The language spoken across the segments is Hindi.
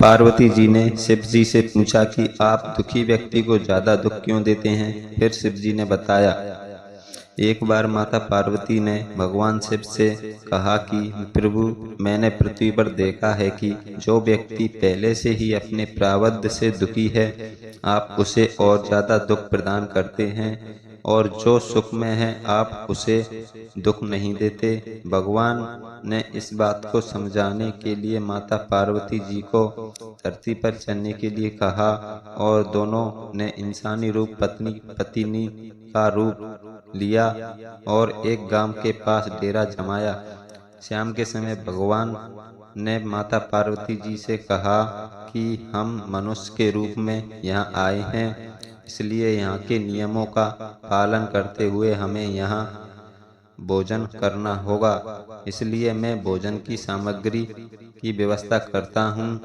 पार्वती जी ने शिव जी से पूछा कि आप दुखी व्यक्ति को ज्यादा दुख क्यों देते हैं। फिर शिव जी ने बताया, एक बार माता पार्वती ने भगवान शिव से कहा कि प्रभु, मैंने पृथ्वी पर देखा है कि जो व्यक्ति पहले से ही अपने प्रारब्ध से दुखी है, आप उसे और ज्यादा दुख प्रदान करते हैं, और जो सुख में है आप उसे दुख नहीं देते। भगवान ने इस बात को समझाने के लिए माता पार्वती जी को धरती पर चलने के लिए कहा, और दोनों ने इंसानी रूप पत्नी पत्नी का रूप लिया और एक गांव के पास डेरा जमाया। शाम के समय भगवान ने माता पार्वती जी से कहा कि हम मनुष्य के रूप में यहाँ आए हैं, इसलिए यहाँ के नियमों का पालन करते हुए हमें यहाँ भोजन करना होगा। इसलिए मैं भोजन की सामग्री की व्यवस्था करता हूँ,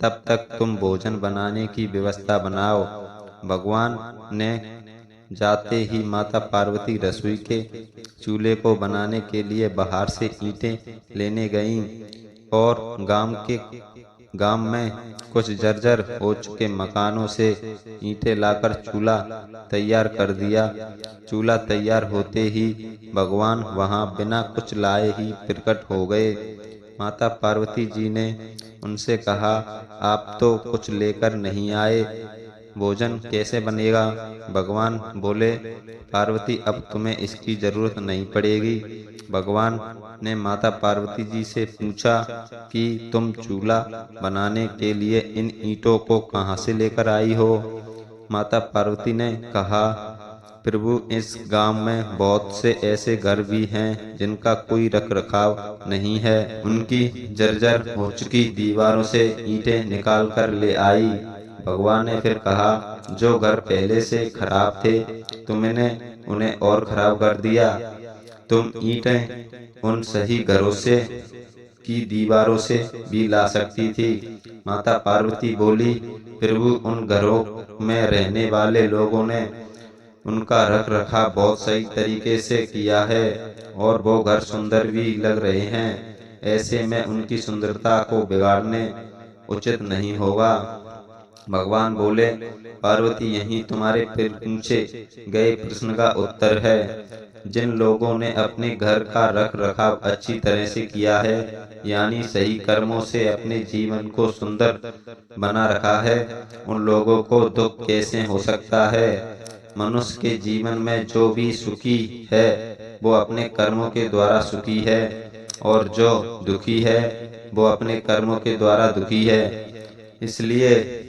तब तक तुम भोजन बनाने की व्यवस्था बनाओ। भगवान ने जाते ही माता पार्वती रसोई के चूल्हे को बनाने के लिए बाहर से ईंटें लेने गईं, और गांव में कुछ जर्जर हो चुके मकानों से ईंटें लाकर चूल्हा तैयार कर दिया। चूल्हा तैयार होते ही भगवान वहां बिना कुछ लाए ही प्रकट हो गए। माता पार्वती जी ने उनसे कहा, आप तो कुछ लेकर नहीं आए, भोजन कैसे बनेगा। भगवान बोले, पार्वती, अब तुम्हें इसकी जरूरत नहीं पड़ेगी। भगवान ने माता पार्वती जी से पूछा कि तुम चूल्हा बनाने के लिए इन ईंटों को कहां से लेकर आई हो। माता पार्वती ने कहा, प्रभु, इस गांव में बहुत से ऐसे घर भी हैं जिनका कोई रख रखाव नहीं है। उनकी जर्जर हो चुकी दीवारों से ईंटें निकाल कर ले आई। भगवान ने फिर कहा, जो घर पहले से खराब थे, तुमने उन्हें और खराब कर दिया। तुम ईंटें उन सही घरों से की दीवारों से भी ला सकती थी। माता पार्वती बोली, प्रभु, उन घरों में रहने वाले लोगों ने उनका रख रखाव बहुत सही तरीके से किया है, और वो घर सुंदर भी लग रहे हैं। ऐसे में उनकी सुंदरता को बिगाड़ने उचित नहीं होगा। भगवान बोले, पार्वती, यही तुम्हारे फिर पूछे गए प्रश्न का उत्तर है। जिन लोगों ने अपने घर का रख रखाव अच्छी तरह से किया है, यानी सही कर्मों से अपने जीवन को सुंदर बना रखा है, उन लोगों को दुख कैसे हो सकता है। मनुष्य के जीवन में जो भी सुखी है वो अपने कर्मों के द्वारा सुखी है, और जो दुखी है वो अपने कर्मों के द्वारा दुखी है। इसलिए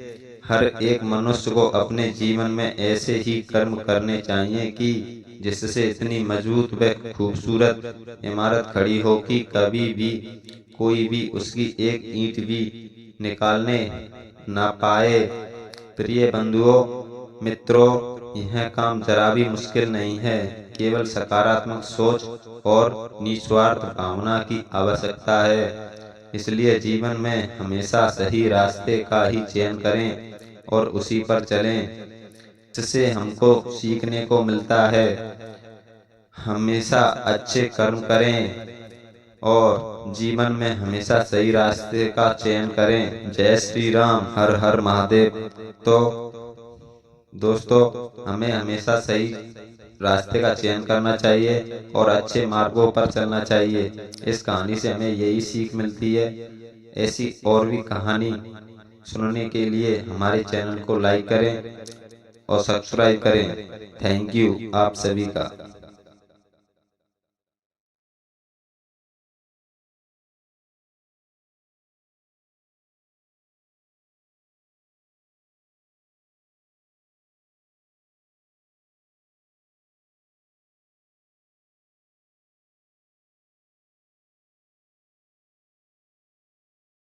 हर एक मनुष्य को अपने जीवन में ऐसे ही कर्म करने चाहिए कि जिससे इतनी मजबूत व खूबसूरत इमारत खड़ी हो कि कभी भी कोई भी उसकी एक ईंट भी निकालने ना पाए। प्रिय बंधुओं, मित्रों, यह काम जरा भी मुश्किल नहीं है। केवल सकारात्मक सोच और निस्वार्थ भावना की आवश्यकता है। इसलिए जीवन में हमेशा सही रास्ते का ही चयन करें और उसी पर चलें, जिससे हमको सीखने को मिलता है। हमेशा अच्छे कर्म करें और जीवन में हमेशा सही रास्ते का चयन करें। जय श्री राम, हर हर महादेव। तो दोस्तों, हमें हमेशा सही रास्ते का चयन करना चाहिए और अच्छे मार्गों पर चलना चाहिए। इस कहानी से हमें यही सीख मिलती है। ऐसी और भी कहानी सुनने के लिए हमारे चैनल को लाइक करें और सब्सक्राइब करें। थैंक यू आप सभी का।